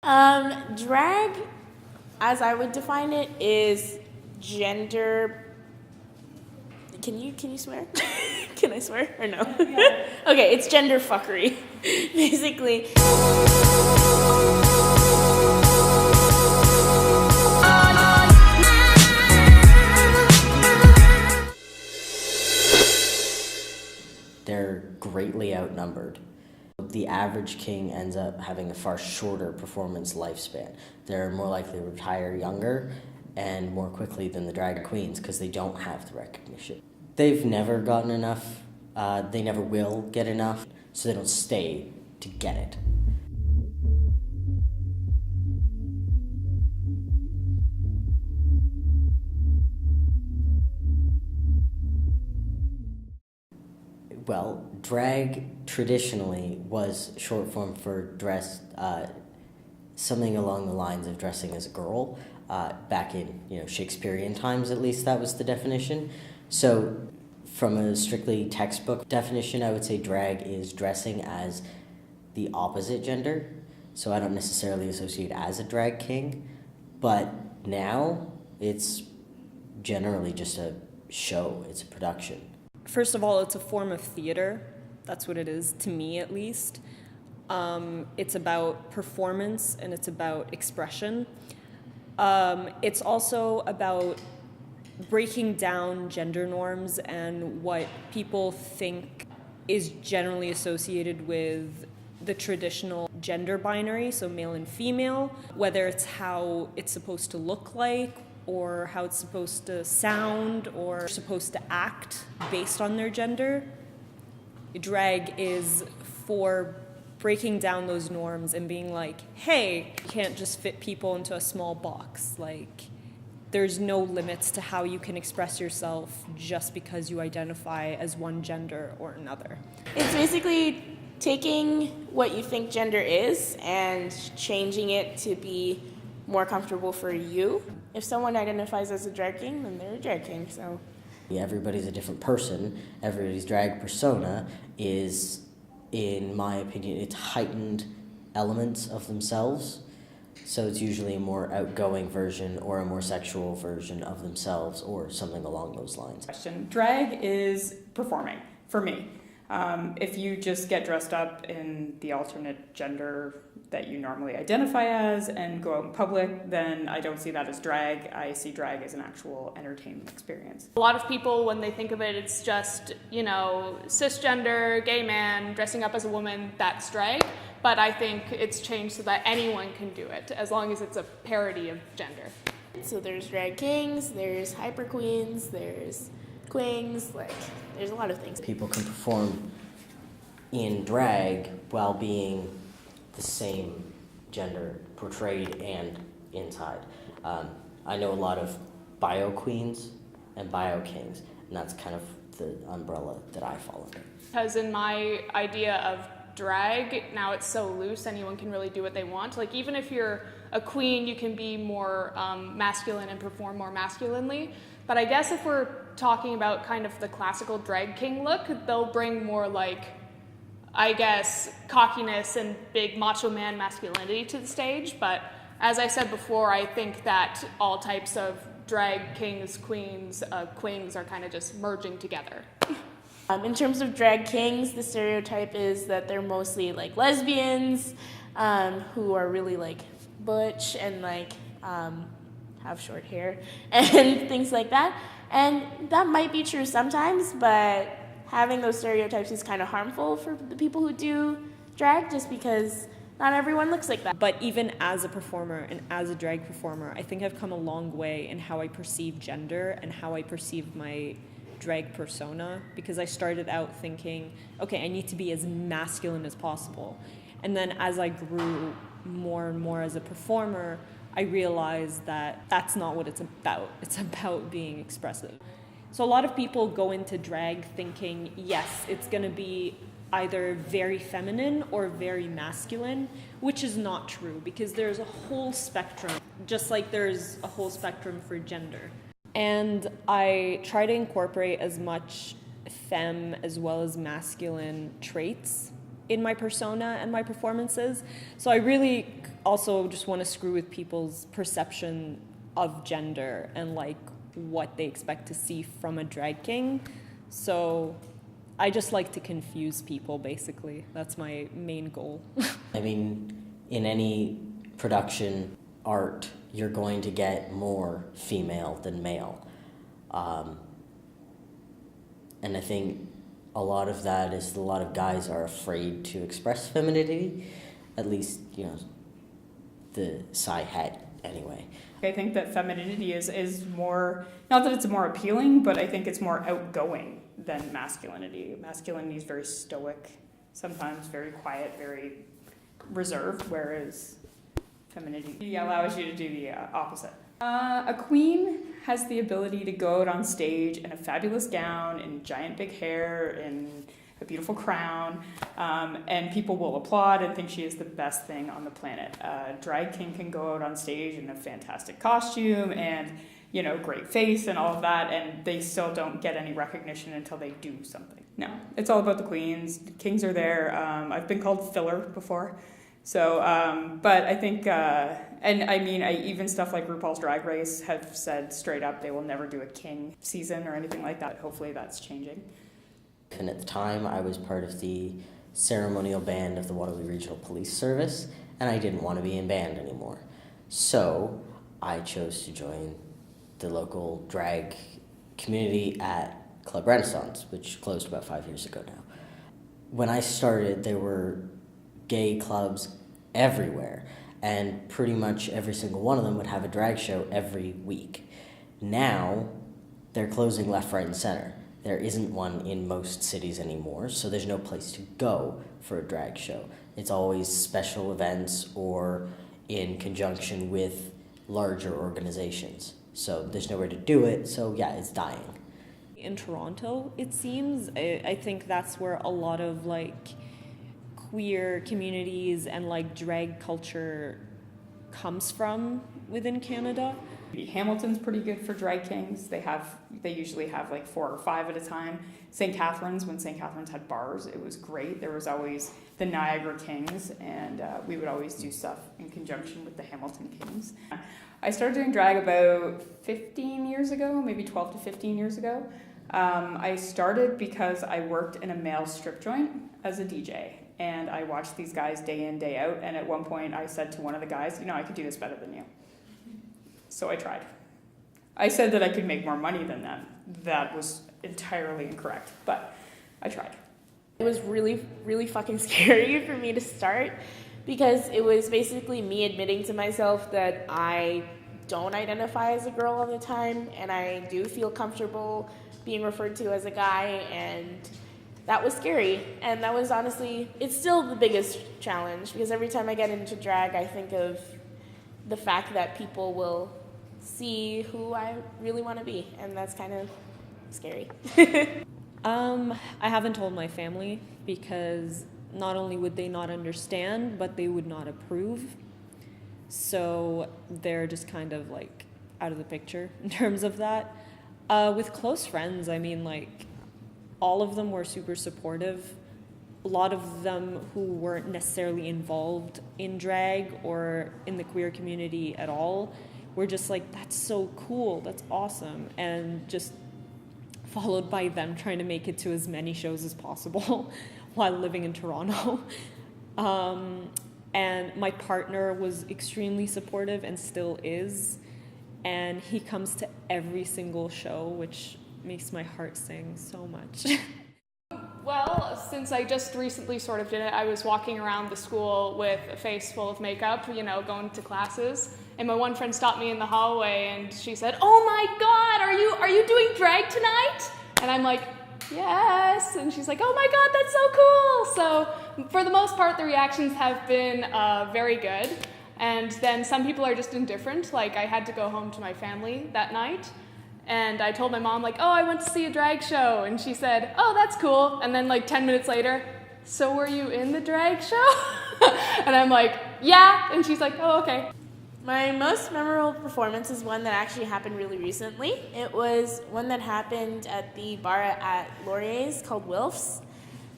Drag, as I would define it, is gender. Can you swear? Can I swear or no? Yeah. Okay, it's gender fuckery, basically. They're greatly outnumbered. The average king ends up having a far shorter performance lifespan. They're more likely to retire younger and more quickly than the drag queens because they don't have the recognition. They've never gotten enough, they never will get enough, so they don't stay to get it. Well, drag traditionally was short form for dress, something along the lines of dressing as a girl. Back in Shakespearean times, at least that was the definition. So, from a strictly textbook definition, I would say drag is dressing as the opposite gender. So I don't necessarily associate as a drag king, but now it's generally just a show. It's a production. First of all, it's a form of theater. That's what it is, to me at least. It's about performance and it's about expression. It's also about breaking down gender norms and what people think is generally associated with the traditional gender binary, so male and female, whether it's how it's supposed to look like, or how it's supposed to sound or supposed to act based on their gender. Drag is for breaking down those norms and being like, hey, you can't just fit people into a small box. Like, there's no limits to how you can express yourself just because you identify as one gender or another. It's basically taking what you think gender is and changing it to be more comfortable for you. If someone identifies as a drag king, then they're a drag king, so. Everybody's a different person. Everybody's drag persona is, in my opinion, it's heightened elements of themselves. So it's usually a more outgoing version or a more sexual version of themselves or something along those lines. Drag is performing, for me. If you just get dressed up in the alternate gender that you normally identify as and go out in public, then I don't see that as drag. I see drag as an actual entertainment experience. A lot of people, when they think of it, it's just, cisgender, gay man, dressing up as a woman, that's drag. But I think it's changed so that anyone can do it, as long as it's a parody of gender. So there's drag kings, there's hyper queens, there's queens, there's a lot of things. People can perform in drag while being the same gender portrayed and inside. I know a lot of bio queens and bio kings, and that's kind of the umbrella that I fall under. Because in my idea of drag, now it's so loose, anyone can really do what they want. Like, even if you're a queen, you can be more masculine and perform more masculinely. But I guess if we're talking about kind of the classical drag king look, they'll bring more cockiness and big macho man masculinity to the stage. But as I said before, I think that all types of drag kings, queens are kind of just merging together. In terms of drag kings, the stereotype is that they're mostly lesbians who are really butch and have short hair and things like that. And that might be true sometimes, but having those stereotypes is kind of harmful for the people who do drag, just because not everyone looks like that. But even as a performer and as a drag performer, I think I've come a long way in how I perceive gender and how I perceive my drag persona, because I started out thinking, okay, I need to be as masculine as possible. And then as I grew more and more as a performer, I realized that that's not what it's about. It's about being expressive. So a lot of people go into drag thinking, yes, it's going to be either very feminine or very masculine, which is not true, because there's a whole spectrum, just like there's a whole spectrum for gender. And I try to incorporate as much femme as well as masculine traits in my persona and my performances. So I really also just want to screw with people's perception of gender and like what they expect to see from a drag king. So I just like to confuse people, basically. That's my main goal. I mean, in any production art, you're going to get more female than male. And I think a lot of that is a lot of guys are afraid to express femininity, at least, you know, the psi het anyway. I think that femininity is more, not that it's more appealing, but I think it's more outgoing than masculinity. Masculinity is very stoic, sometimes very quiet, very reserved, whereas femininity allows you to do the opposite. A queen has the ability to go out on stage in a fabulous gown, in giant big hair, in a beautiful crown, and people will applaud and think she is the best thing on the planet. A drag king can go out on stage in a fantastic costume and, you know, great face and all of that, and they still don't get any recognition until they do something. No, it's all about the queens. Kings are there. I've been called filler before. So, but I think, and I mean, even stuff like RuPaul's Drag Race have said straight up they will never do a king season or anything like that. Hopefully that's changing. And at the time, I was part of the ceremonial band of the Waterloo Regional Police Service, and I didn't want to be in band anymore. So I chose to join the local drag community at Club Renaissance, which closed about 5 years ago now. When I started, there were gay clubs everywhere, and pretty much every single one of them would have a drag show every week. Now, they're closing left, right, and center. There isn't one in most cities anymore, so there's no place to go for a drag show. It's always special events or in conjunction with larger organizations. So there's nowhere to do it, so yeah, it's dying. In Toronto, it seems, I think that's where a lot of like queer communities and like drag culture comes from within Canada. Hamilton's pretty good for drag kings. They usually have like 4 or 5 at a time. St. Catharines, when St. Catharines had bars, it was great. There was always the Niagara Kings, and we would always do stuff in conjunction with the Hamilton Kings. I started doing drag about 15 years ago, maybe 12 to 15 years ago. I started because I worked in a male strip joint as a DJ, and I watched these guys day in, day out, and at one point I said to one of the guys, you know, I could do this better than you. So I tried. I said that I could make more money than them. That was entirely incorrect, but I tried. It was really, really fucking scary for me to start because it was basically me admitting to myself that I don't identify as a girl all the time, and I do feel comfortable being referred to as a guy, and that was scary. And that was honestly, it's still the biggest challenge because every time I get into drag, I think of the fact that people will see who I really want to be, and that's kind of scary. I haven't told my family because not only would they not understand, but they would not approve. So they're just kind of like out of the picture in terms of that. With close friends, I mean, like, all of them were super supportive. A lot of them who weren't necessarily involved in drag or in the queer community at all were just like, that's so cool, that's awesome, and just followed by them trying to make it to as many shows as possible while living in Toronto. And my partner was extremely supportive and still is, and he comes to every single show, which makes my heart sing so much. Well, since I just recently sort of did it, I was walking around the school with a face full of makeup, you know, going to classes. And my one friend stopped me in the hallway and she said, "Oh my God, are you doing drag tonight?" And I'm like, "Yes." And she's like, "Oh my God, that's so cool." So for the most part, the reactions have been very good. And then some people are just indifferent. Like, I had to go home to my family that night. And I told my mom, like, "Oh, I went to see a drag show." And she said, "Oh, that's cool." And then like 10 minutes later, "So were you in the drag show?" And I'm like, "Yeah." And she's like, "Oh, okay." My most memorable performance is one that actually happened really recently. It was one that happened at the bar at Laurier's called Wilf's.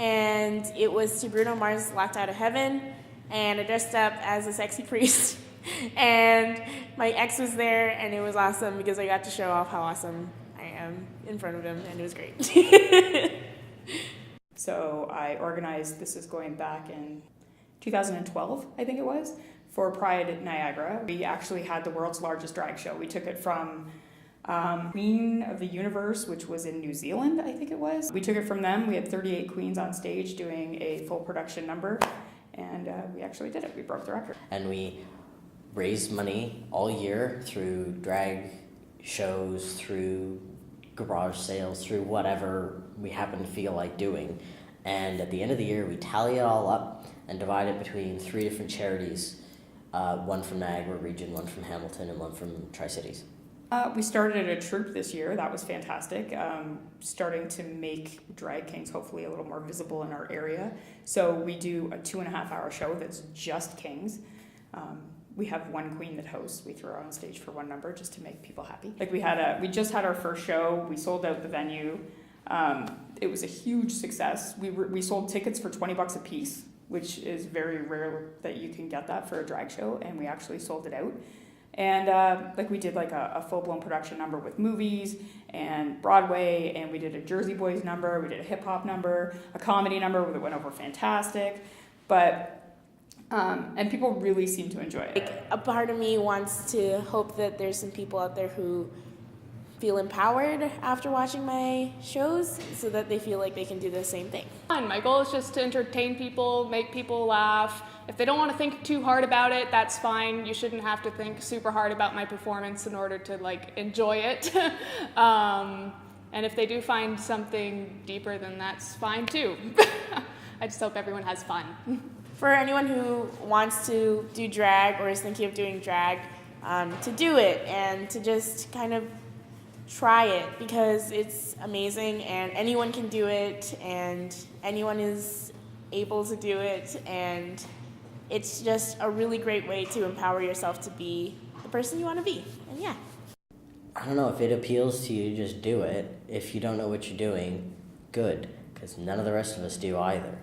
and it was to Bruno Mars' Locked Out of Heaven, and I dressed up as a sexy priest. And my ex was there, and it was awesome because I got to show off how awesome I am in front of him, and it was great. So I organized, this is going back in 2012, I think it was, for Pride Niagara. We actually had the world's largest drag show. We took it from Queen of the Universe, which was in New Zealand, I think it was. We took it from them. We had 38 queens on stage doing a full production number, and we actually did it. We broke the record. And we raised money all year through drag shows, through garage sales, through whatever we happen to feel like doing. And at the end of the year, we tally it all up and divide it between 3 different charities, one from Niagara region, one from Hamilton, and one from Tri-Cities. We started a troupe this year. That was fantastic. Starting to make drag kings hopefully a little more visible in our area. So we do a 2.5-hour show that's just kings. We have one queen that hosts. We throw her on stage for one number just to make people happy. Like we just had our first show. We sold out the venue. It was a huge success. We sold tickets for $20 a piece, which is very rare that you can get that for a drag show, and we actually sold it out. And we did like a full-blown production number with movies and Broadway, and we did a Jersey Boys number, we did a hip-hop number, a comedy number that went over fantastic. But and people really seem to enjoy it. Like, a part of me wants to hope that there's some people out there who feel empowered after watching my shows so that they feel like they can do the same thing. My goal is just to entertain people, make people laugh. If they don't want to think too hard about it, that's fine. You shouldn't have to think super hard about my performance in order to enjoy it. And if they do find something deeper, then that's fine too. I just hope everyone has fun. For anyone who wants to do drag or is thinking of doing drag, to do it and to just kind of try it, because it's amazing and anyone can do it and anyone is able to do it, and it's just a really great way to empower yourself to be the person you want to be. And yeah. I don't know, if it appeals to you, just do it. If you don't know what you're doing, good, because none of the rest of us do either.